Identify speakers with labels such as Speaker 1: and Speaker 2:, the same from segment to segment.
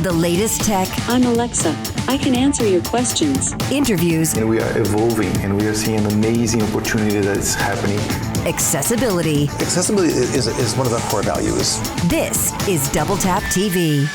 Speaker 1: The latest tech.
Speaker 2: I'm Alexa. I can answer your questions.
Speaker 1: Interviews.
Speaker 3: And we are evolving, and we are seeing an amazing opportunity that's happening.
Speaker 1: Accessibility.
Speaker 4: Accessibility is one of our core values.
Speaker 1: This is Double Tap TV.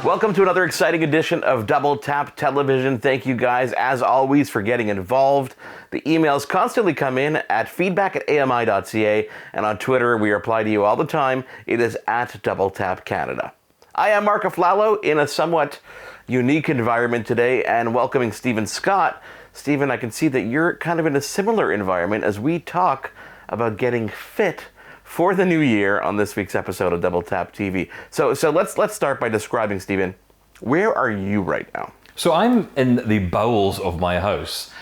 Speaker 5: Welcome to another exciting edition of Double Tap Television. Thank you guys, as always, for getting involved. The emails constantly come in at feedback@ami.ca, and on Twitter, we reply to you all the time. It is at Double Tap Canada. I am Mark Aflalo in a somewhat unique environment today, and welcoming Stephen Scott. Stephen, I can see that you're kind of in a similar environment as we talk about getting fit for the new year on this week's episode of Double Tap TV. So let's start by describing, Stephen, where are you right now?
Speaker 6: So I'm in the bowels of my house,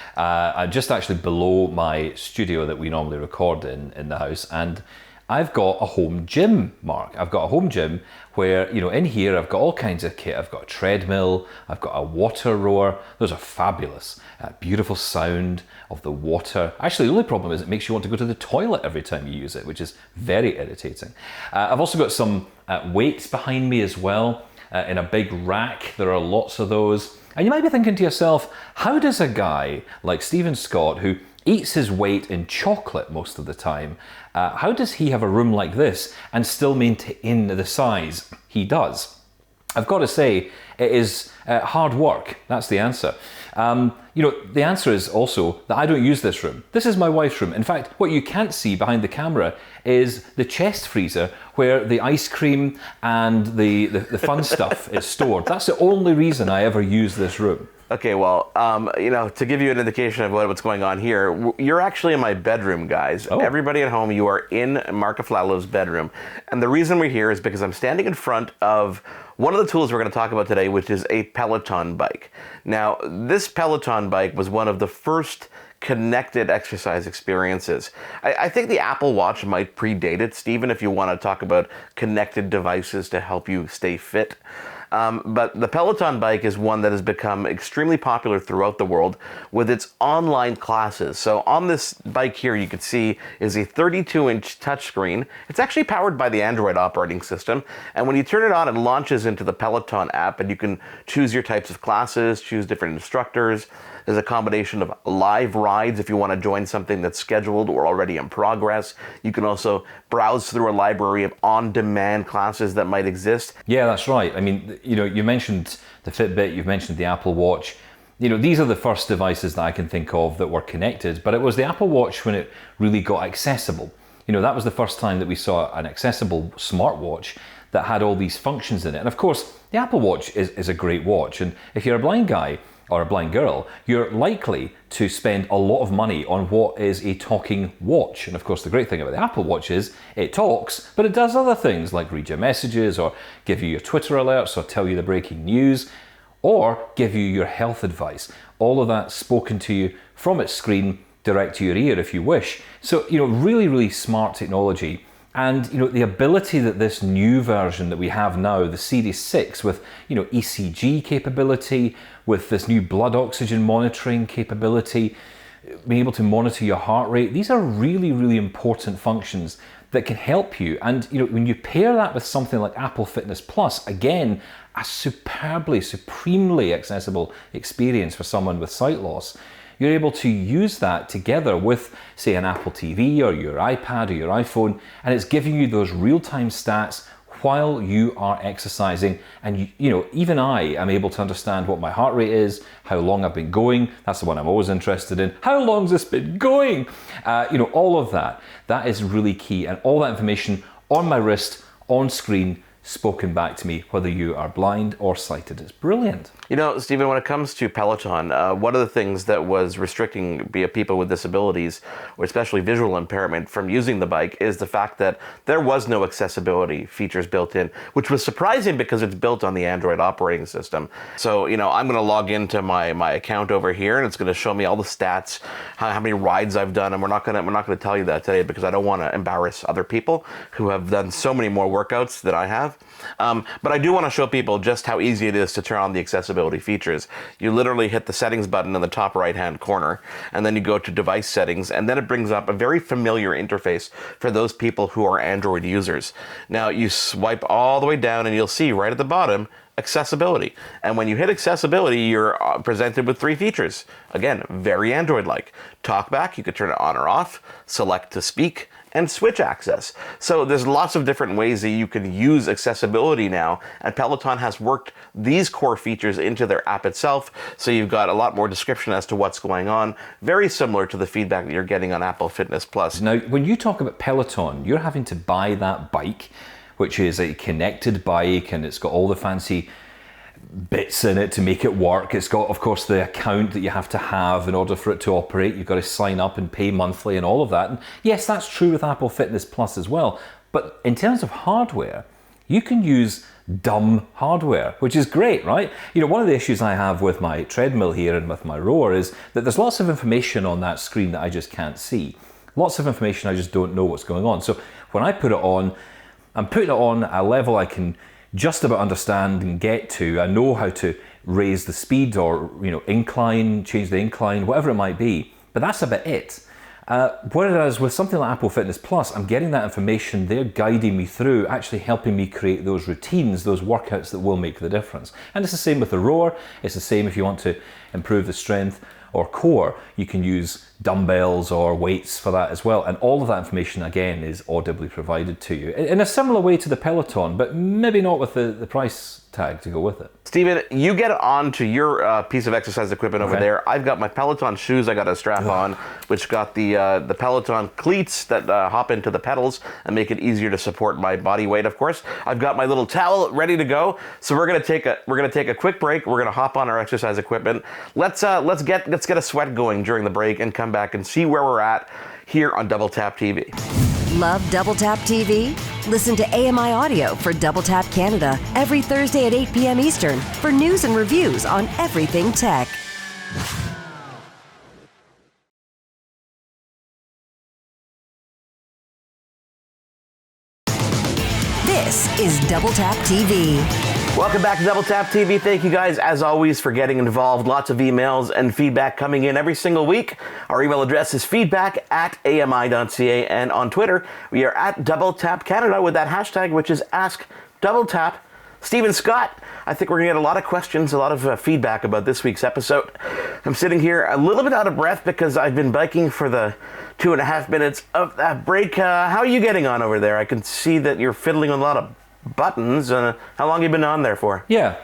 Speaker 6: just actually below my studio that we normally record in the house, and I've got a home gym, Mark. I've got a home gym where, in here I've got all kinds of kit. I've got a treadmill, I've got a water rower. Those are fabulous. Beautiful sound of the water. Actually, the only problem is it makes you want to go to the toilet every time you use it, which is very irritating. I've also got some weights behind me as well, in a big rack. There are lots of those. And you might be thinking to yourself, how does a guy like Stephen Scott, who eats his weight in chocolate most of the time, how does he have a room like this and still maintain the size he does? I've got to say, it is hard work. That's the answer. The answer is also that I don't use this room. This is my wife's room. In fact, what you can't see behind the camera is the chest freezer where the ice cream and the fun stuff is stored. That's the only reason I ever use this room.
Speaker 5: Okay, well, to give you an indication of what's going on here, you're actually in my bedroom, guys.
Speaker 6: Oh.
Speaker 5: Everybody at home, you are in Mark Aflalo's bedroom. And the reason we're here is because I'm standing in front of one of the tools we're going to talk about today, which is a Peloton bike. Now, this Peloton bike was one of the first connected exercise experiences. I think the Apple Watch might predate it, Stephen, if you want to talk about connected devices to help you stay fit. But the Peloton bike is one that has become extremely popular throughout the world with its online classes. So on this bike here, you can see is a 32-inch touchscreen. It's actually powered by the Android operating system. And when you turn it on, it launches into the Peloton app, and you can choose your types of classes, choose different instructors. There's a combination of live rides if you want to join something that's scheduled or already in progress. You can also browse through a library of on-demand classes that might exist.
Speaker 6: Yeah, that's right. I mean, you mentioned the Fitbit, you've mentioned the Apple Watch. These are the first devices that I can think of that were connected, but it was the Apple Watch when it really got accessible. That was the first time that we saw an accessible smartwatch that had all these functions in it. And of course, the Apple Watch is a great watch. And if you're a blind guy, or a blind girl, you're likely to spend a lot of money on what is a talking watch. And of course, the great thing about the Apple Watch is it talks, but it does other things like read your messages or give you your Twitter alerts or tell you the breaking news or give you your health advice. All of that spoken to you from its screen, direct to your ear if you wish. So, really, really smart technology. And the ability that this new version that we have now, the Series 6 with ECG capability, with this new blood oxygen monitoring capability, being able to monitor your heart rate, these are really, really important functions that can help you. And when you pair that with something like Apple Fitness Plus, again, a supremely accessible experience for someone with sight loss, you're able to use that together with, say, an Apple TV or your iPad or your iPhone, and it's giving you those real-time stats while you are exercising. And even I am able to understand what my heart rate is, how long I've been going. That's the one I'm always interested in. How long's this been going? All of that. That is really key, and all that information on my wrist, on screen, spoken back to me, whether you are blind or sighted. It's brilliant.
Speaker 5: Stephen, when it comes to Peloton, one of the things that was restricting people with disabilities, or especially visual impairment, from using the bike is the fact that there was no accessibility features built in, which was surprising because it's built on the Android operating system. So, I'm going to log into my account over here, and it's going to show me all the stats, how many rides I've done, and we're not going to tell you that today because I don't want to embarrass other people who have done so many more workouts than I have. have. But I do want to show people just how easy it is to turn on the accessibility features. You literally hit the settings button in the top right-hand corner, and then you go to device settings, and then it brings up a very familiar interface for those people who are Android users. Now, you swipe all the way down, and you'll see right at the bottom, accessibility. And when you hit accessibility, you're presented with 3 features. Again, very Android-like. Talkback, you could turn it on or off, select to speak, and switch access. So there's lots of different ways that you can use accessibility now, and Peloton has worked these core features into their app itself, so you've got a lot more description as to what's going on, very similar to the feedback that you're getting on Apple Fitness Plus.
Speaker 6: Now, when you talk about Peloton, you're having to buy that bike, which is a connected bike, and it's got all the fancy bits in it to make it work. It's got, of course, the account that you have to have in order for it to operate. You've got to sign up and pay monthly and all of that. And yes, that's true with Apple Fitness Plus as well. But in terms of hardware, you can use dumb hardware, which is great, right? You know, one of the issues I have with my treadmill here and with my rower is that there's lots of information on that screen that I just can't see. Lots of information, I just don't know what's going on. So when I put it on, I'm putting it on a level I can just about understand and get to. I know how to raise the speed or, incline, change the incline, whatever it might be. But that's about it. Whereas with something like Apple Fitness Plus, I'm getting that information. They're guiding me through, actually helping me create those routines, those workouts that will make the difference. And it's the same with the rower. It's the same if you want to improve the strength or core. You can use dumbbells or weights for that as well. And all of that information, again, is audibly provided to you in a similar way to the Peloton, but maybe not with the price tag to go with it.
Speaker 5: Stephen, you get on to your piece of exercise equipment over there. I've got my Peloton shoes I got to strap on, which got the Peloton cleats that hop into the pedals and make it easier to support my body weight, of course. I've got my little towel ready to go. So we're gonna take a quick break. We're gonna hop on our exercise equipment. Let's get a sweat going during the break and come back and see where we're at here on Double Tap TV.
Speaker 1: Love Double Tap TV? Listen to AMI Audio for Double Tap Canada every Thursday at 8 p.m. Eastern for news and reviews on everything tech. This is Double Tap TV.
Speaker 5: Welcome back to Double Tap TV. Thank you guys, as always, for getting involved. Lots of emails and feedback coming in every single week. Our email address is feedback@ami.ca, and on Twitter, we are at Double Tap Canada with that hashtag, which is Ask Double Tap. Stephen Scott, I think we're going to get a lot of questions, a lot of feedback about this week's episode. I'm sitting here a little bit out of breath because I've been biking for the 2.5 minutes of that break. How are you getting on over there? I can see that you're fiddling with a lot of buttons. How long have you been on there for?
Speaker 6: Yeah.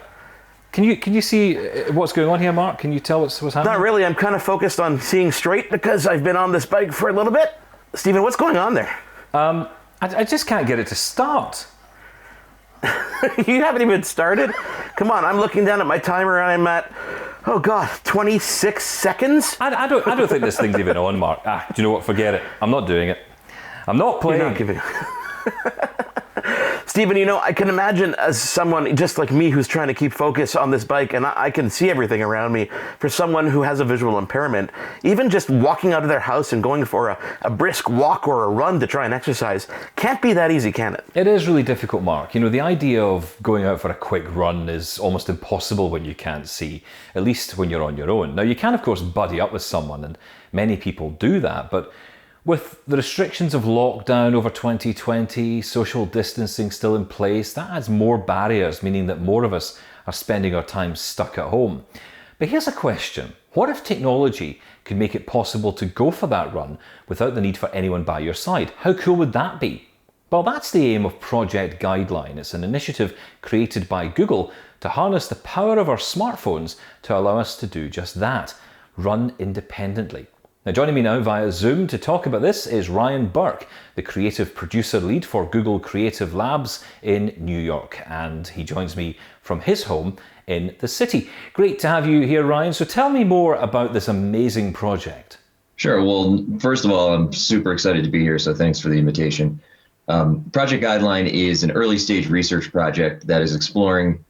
Speaker 6: Can you see what's going on here, Mark? Can you tell what's happening?
Speaker 5: Not really. I'm kind of focused on seeing straight because I've been on this bike for a little bit. Stephen, what's going on there?
Speaker 6: I just can't get it to start.
Speaker 5: You haven't even started? Come on, I'm looking down at my timer and I'm at, 26 seconds?
Speaker 6: I don't think this thing's even on, Mark. Do you know what? Forget it. I'm not doing it. I'm not playing.
Speaker 5: You're not giving Stephen, I can imagine as someone just like me who's trying to keep focus on this bike, and I can see everything around me. For someone who has a visual impairment, even just walking out of their house and going for a brisk walk or a run to try and exercise can't be that easy, can it?
Speaker 6: It is really difficult, Mark. The idea of going out for a quick run is almost impossible when you can't see, at least when you're on your own. Now, you can, of course, buddy up with someone, and many people do that, but with the restrictions of lockdown over 2020, social distancing still in place, that adds more barriers, meaning that more of us are spending our time stuck at home. But here's a question. What if technology could make it possible to go for that run without the need for anyone by your side? How cool would that be? Well, that's the aim of Project Guideline. It's an initiative created by Google to harness the power of our smartphones to allow us to do just that, run independently. Now, joining me now via Zoom to talk about this is Ryan Burke, the creative producer lead for Google Creative Labs in New York, and he joins me from his home in the city. Great to have you here, Ryan. So tell me more about this amazing project.
Speaker 7: Sure. Well, first of all, I'm super excited to be here, so thanks for the invitation. Project Guideline is an early stage research project that is exploring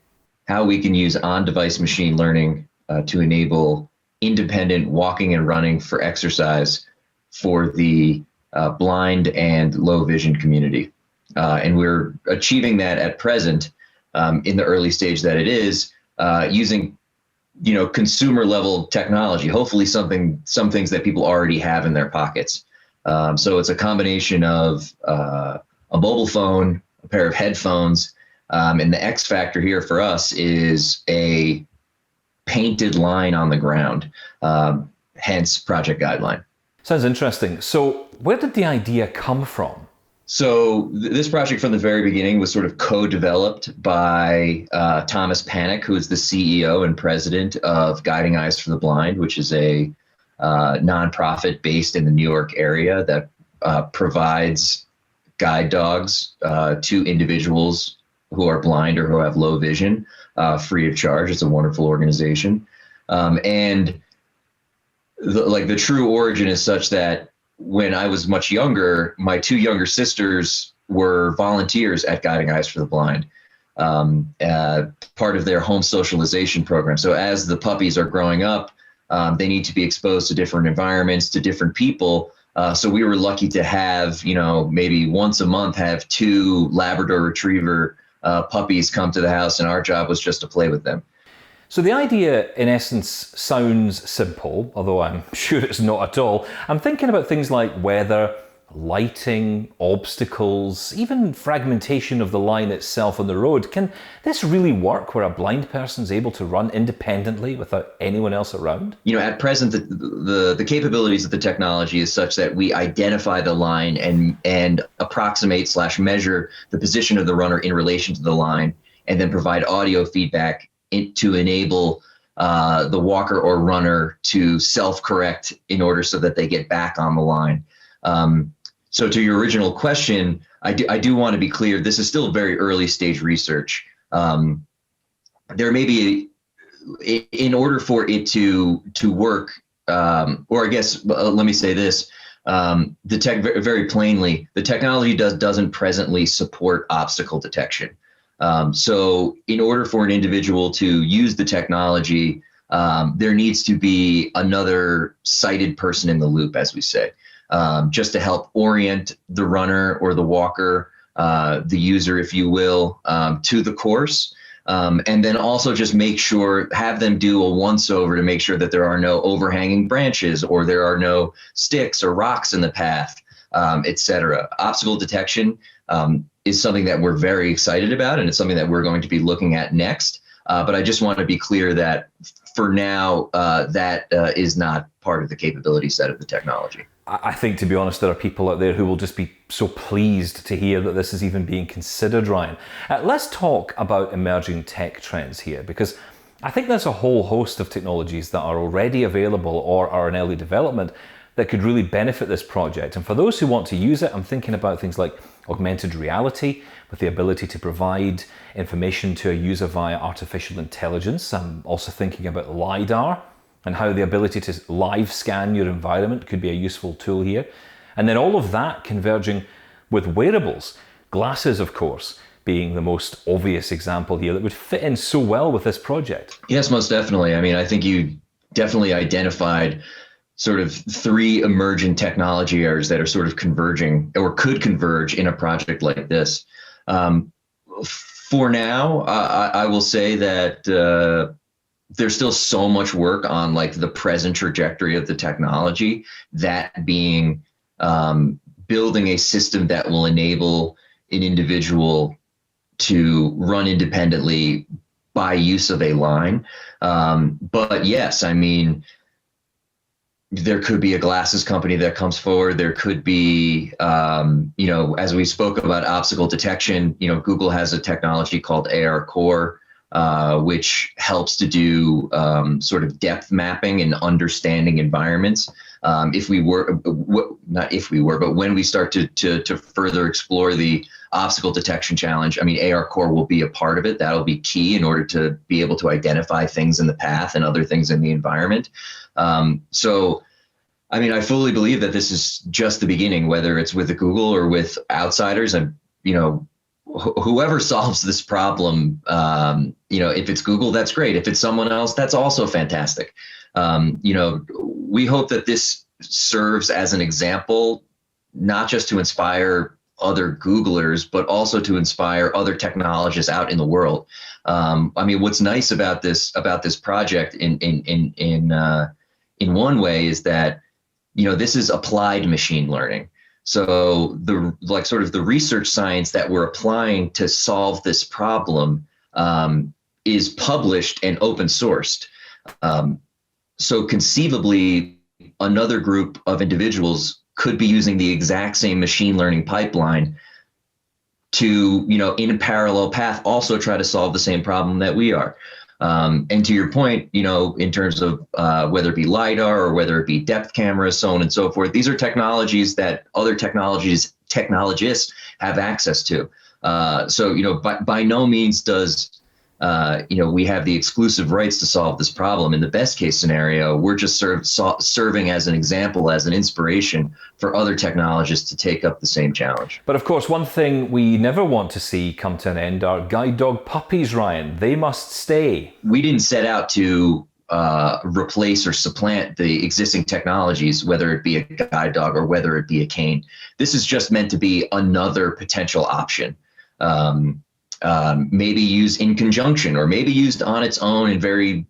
Speaker 7: how we can use on-device machine learning to enable independent walking and running for exercise for the blind and low vision community. And we're achieving that at present in the early stage that it is using consumer level technology, hopefully some things that people already have in their pockets. So it's a combination of a mobile phone, a pair of headphones, and the X factor here for us is a painted line on the ground, hence Project Guideline.
Speaker 6: Sounds interesting. So where did the idea come from?
Speaker 7: So this project from the very beginning was sort of co-developed by Thomas Panic, who is the CEO and president of Guiding Eyes for the Blind, which is a nonprofit based in the New York area that provides guide dogs to individuals who are blind or who have low vision free of charge. It's a wonderful organization. And the true origin is such that when I was much younger, my two younger sisters were volunteers at Guiding Eyes for the Blind, part of their home socialization program. So as the puppies are growing up, they need to be exposed to different environments, to different people. So we were lucky to have, maybe once a month, have 2 Labrador Retriever puppies come to the house, and our job was just to play with them.
Speaker 6: So the idea, in essence, sounds simple, although I'm sure it's not at all. I'm thinking about things like weather, lighting, obstacles, even fragmentation of the line itself on the road. Can this really work where a blind person is able to run independently without anyone else around?
Speaker 7: At present, the capabilities of the technology is such that we identify the line and approximate / measure the position of the runner in relation to the line, and then provide audio feedback to enable the walker or runner to self-correct in order so that they get back on the line. So to your original question, I do want to be clear, this is still very early stage research. There may be, in order for it to work, or I guess, let me say this, very plainly, the technology doesn't presently support obstacle detection. So in order for an individual to use the technology, there needs to be another sighted person in the loop, as we say, just to help orient the runner or the walker, the user, if you will, to the course. And then also just have them do a once over to make sure that there are no overhanging branches or there are no sticks or rocks in the path, et cetera. Obstacle detection is something that we're very excited about, and it's something that we're going to be looking at next. But I just want to be clear that for now, that is not part of the capability set of the technology.
Speaker 6: I think, to be honest, there are people out there who will just be so pleased to hear that this is even being considered, Ryan. Let's talk about emerging tech trends here, because I think there's a whole host of technologies that are already available or are in early development that could really benefit this project. And for those who want to use it, I'm thinking about things like augmented reality, with the ability to provide information to a user via artificial intelligence. I'm also thinking about LiDAR and how the ability to live scan your environment could be a useful tool here. And then all of that converging with wearables, glasses, of course, being the most obvious example here that would fit in so well with this project.
Speaker 7: Yes, most definitely. I mean, I think you definitely identified sort of 3 emergent technology areas that are sort of converging or could converge in a project like this. For now, I will say that there's still so much work on like the present trajectory of the technology, that being building a system that will enable an individual to run independently by use of a line. But yes, I mean, there could be a glasses company that comes forward. There could be, as we spoke about obstacle detection, Google has a technology called AR Core, which helps to do sort of depth mapping and understanding environments. But when we start to further explore the obstacle detection challenge, I mean, AR Core will be a part of it. That'll be key in order to be able to identify things in the path and other things in the environment. So, I mean, I fully believe that this is just the beginning, whether it's with Google or with outsiders. And, whoever solves this problem, if it's Google, that's great. If it's someone else, that's also fantastic. We hope that this serves as an example, not just to inspire other Googlers, but also to inspire other technologists out in the world. I mean, what's nice about this project in one way is that, this is applied machine learning. So the research science that we're applying to solve this problem is published and open sourced. So conceivably, another group of individuals could be using the exact same machine learning pipeline to, in a parallel path, also try to solve the same problem that we are. And to your point, in terms of whether it be LiDAR or whether it be depth cameras, so on and so forth, these are technologies that other technologists have access to. So, by no means does we have the exclusive rights to solve this problem. In the best case scenario, we're just serving as an example, as an inspiration for other technologists to take up the same challenge.
Speaker 6: But of course, one thing we never want to see come to an end are guide dog puppies, Ryan. They must stay.
Speaker 7: We didn't set out to replace or supplant the existing technologies, whether it be a guide dog or whether it be a cane. This is just meant to be another potential option. Maybe used in conjunction or maybe used on its own in very,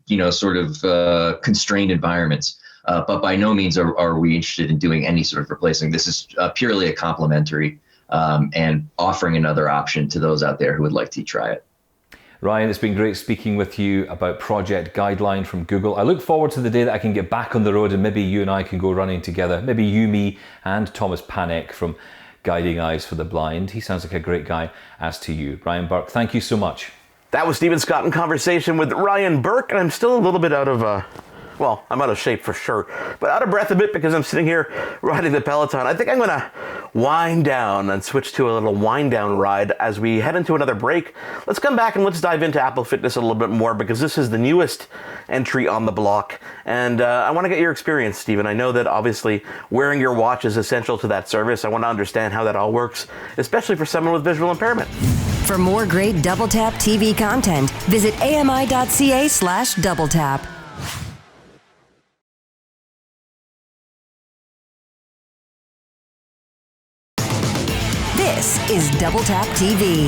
Speaker 7: constrained environments. But by no means are we interested in doing any sort of replacing. This is purely a complementary and offering another option to those out there who would like to try it.
Speaker 6: Ryan, it's been great speaking with you about Project Guideline from Google. I look forward to the day that I can get back on the road and maybe you and I can go running together. Maybe you, me, and Thomas Panek from Guiding Eyes for the Blind. He sounds like a great guy, as to you. Ryan Burke, thank you so much.
Speaker 5: That was Stephen Scott in conversation with Ryan Burke, and I'm still a little bit out of, I'm out of shape for sure, but out of breath a bit because I'm sitting here riding the Peloton. I think I'm going to wind down and switch to a little wind down ride as we head into another break. Let's come back and let's dive into Apple Fitness a little bit more because this is the newest entry on the block. And I want to get your experience, Stephen. I know that obviously wearing your watch is essential to that service. I want to understand how that all works, especially for someone with visual impairment.
Speaker 1: For more great Double Tap TV content, visit ami.ca/doubletap. This is Double Tap TV.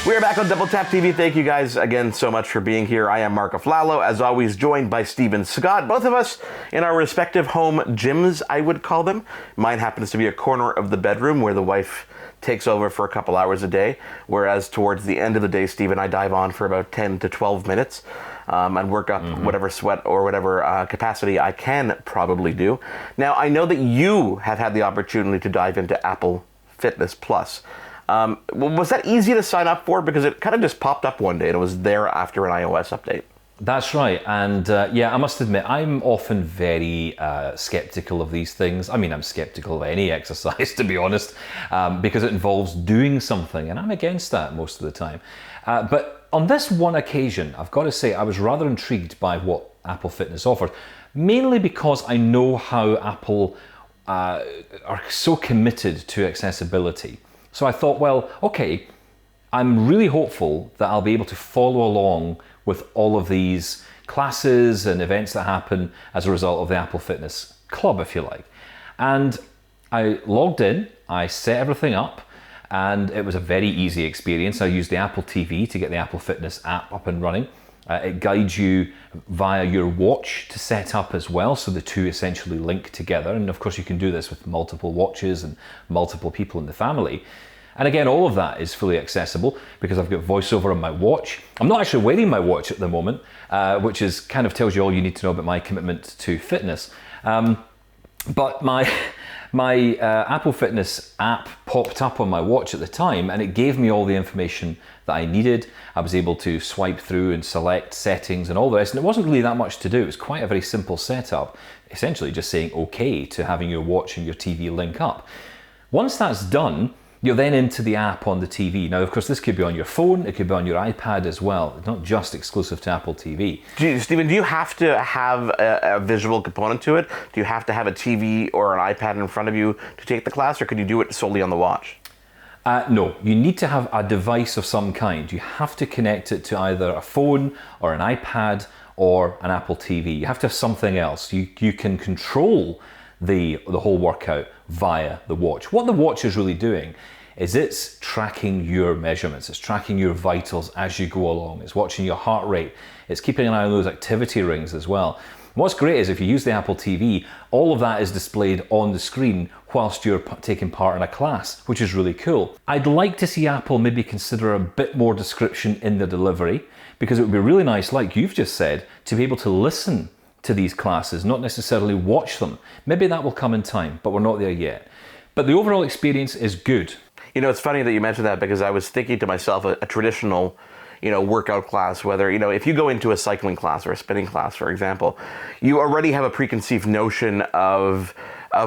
Speaker 5: We are back on Double Tap TV. Thank you guys again so much for being here. I am Mark Aflalo, as always, joined by Stephen Scott. Both of us in our respective home gyms, I would call them. Mine happens to be a corner of the bedroom where the wife takes over for a couple hours a day, whereas towards the end of the day, Steve and I dive on for about 10 to 12 minutes and work up whatever sweat or whatever capacity I can probably do. Now, I know that you have had the opportunity to dive into Apple Fitness Plus. Was that easy to sign up for? Because it kind of just popped up one day and it was there after an iOS update.
Speaker 6: That's right. And I must admit, I'm often very skeptical of these things. I mean, I'm skeptical of any exercise, to be honest, because it involves doing something, and I'm against that most of the time. But on this one occasion, I've got to say, I was rather intrigued by what Apple Fitness offered, mainly because I know how Apple are so committed to accessibility. So I thought, well, okay, I'm really hopeful that I'll be able to follow along with all of these classes and events that happen as a result of the Apple Fitness Club, if you like. And I logged in, I set everything up, and it was a very easy experience. I used the Apple TV to get the Apple Fitness app up and running. It guides you via your watch to set up as well, so the two essentially link together. And of course you can do this with multiple watches and multiple people in the family. And again, all of that is fully accessible because I've got VoiceOver on my watch. I'm not actually wearing my watch at the moment, which is kind of tells you all you need to know about my commitment to fitness. But my Apple Fitness app popped up on my watch at the time and it gave me all the information that I needed. I was able to swipe through and select settings and all the rest, and it wasn't really that much to do. It was quite a very simple setup, essentially just saying okay to having your watch and your TV link up. Once that's done, you're then into the app on the TV. Now, of course, this could be on your phone, it could be on your iPad as well. It's not just exclusive to Apple TV.
Speaker 5: Stephen, do you have to have a visual component to it? Do you have to have a TV or an iPad in front of you to take the class, or could you do it solely on the watch?
Speaker 6: No, you need to have a device of some kind. You have to connect it to either a phone or an iPad or an Apple TV. You have to have something else. You can control the whole workout via the watch. What the watch is really doing is it's tracking your measurements. It's tracking your vitals as you go along. It's watching your heart rate. It's keeping an eye on those activity rings as well. What's great is if you use the Apple TV, all of that is displayed on the screen whilst you're taking part in a class, which is really cool. I'd like to see Apple maybe consider a bit more description in the delivery, because it would be really nice, like you've just said, to be able to listen to these classes, not necessarily watch them. Maybe that will come in time, but we're not there yet. But the overall experience is good.
Speaker 5: You know, it's funny that you mentioned that, because I was thinking to myself, a traditional, workout class, whether, if you go into a cycling class or a spinning class, for example, you already have a preconceived notion of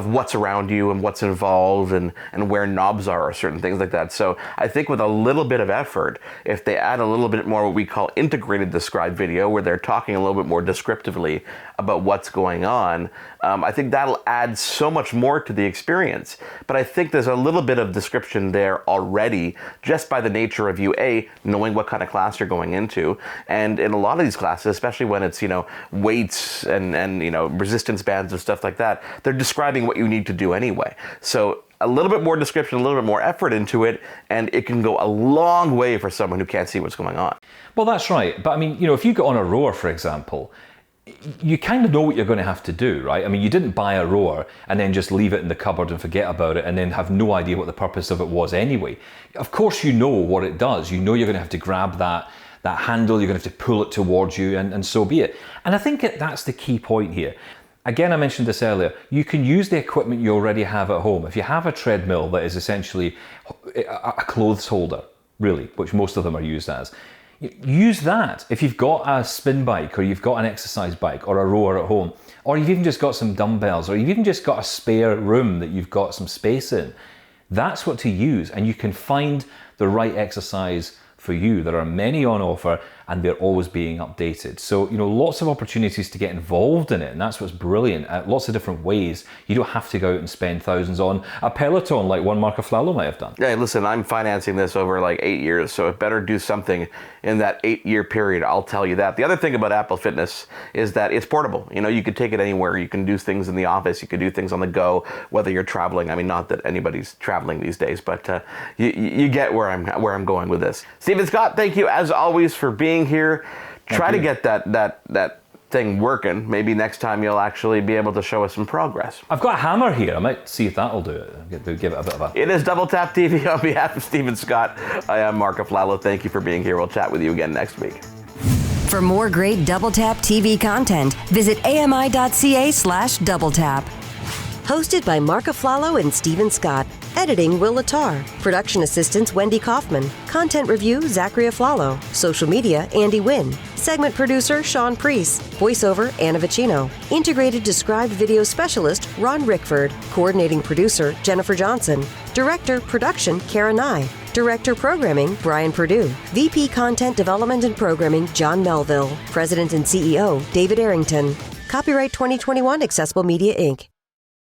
Speaker 5: what's around you and what's involved and where knobs are or certain things like that. So I think with a little bit of effort, if they add a little bit more what we call integrated described video, where they're talking a little bit more descriptively about what's going on, I think that'll add so much more to the experience. But I think there's a little bit of description there already, just by the nature of you, knowing what kind of class you're going into. And in a lot of these classes, especially when it's, weights and resistance bands and stuff like that, they're describing what you need to do anyway. So a little bit more description, a little bit more effort into it, and it can go a long way for someone who can't see what's going on.
Speaker 6: Well, that's right. But I mean, if you get on a rower, for example, you kind of know what you're going to have to do, right? I mean, you didn't buy a rower and then just leave it in the cupboard and forget about it and then have no idea what the purpose of it was anyway. Of course, you know what it does. You know you're going to have to grab that handle, you're going to have to pull it towards you, and so be it. And I think that's the key point here. Again, I mentioned this earlier, you can use the equipment you already have at home. If you have a treadmill that is essentially a clothes holder, really, which most of them are used as, use that. If you've got a spin bike, or you've got an exercise bike, or a rower at home, or you've even just got some dumbbells, or you've even just got a spare room that you've got some space in, that's what to use, and you can find the right exercise for you. There are many on offer, and they're always being updated. So, lots of opportunities to get involved in it, and that's what's brilliant. Lots of different ways. You don't have to go out and spend thousands on a Peloton like one Marco Flallo might have done.
Speaker 5: Yeah, listen, I'm financing this over like 8 years, so it better do something in that 8-year period, I'll tell you that. The other thing about Apple Fitness is that it's portable. You could take it anywhere. You can do things in the office. You can do things on the go, whether you're traveling. I mean, not that anybody's traveling these days, but you get where I'm going with this. Stephen Scott, thank you as always for being here. Try to get that thing working. Maybe next time you'll actually be able to show us some progress.
Speaker 6: I've got a hammer here. I might see if that'll do it. Give it a bit of a...
Speaker 5: It is Double Tap TV. On behalf of Stephen Scott, I am Marco Flallo. Thank you for being here. We'll chat with you again next week.
Speaker 1: For more great Double Tap TV content, visit ami.ca/doubletap. Hosted by Marco Flallo and Stephen Scott. Editing, Will Latar. Production assistants, Wendy Kaufman. Content review, Zachary Flallo. Social media, Andy Wynn. Segment producer, Sean Priest. Voiceover, Anna Vicino. Integrated Described Video Specialist, Ron Rickford. Coordinating producer, Jennifer Johnson. Director, Production, Kara Nye. Director Programming, Brian Perdue. VP Content Development and Programming, John Melville. President and CEO, David Arrington. Copyright 2021, Accessible Media, Inc.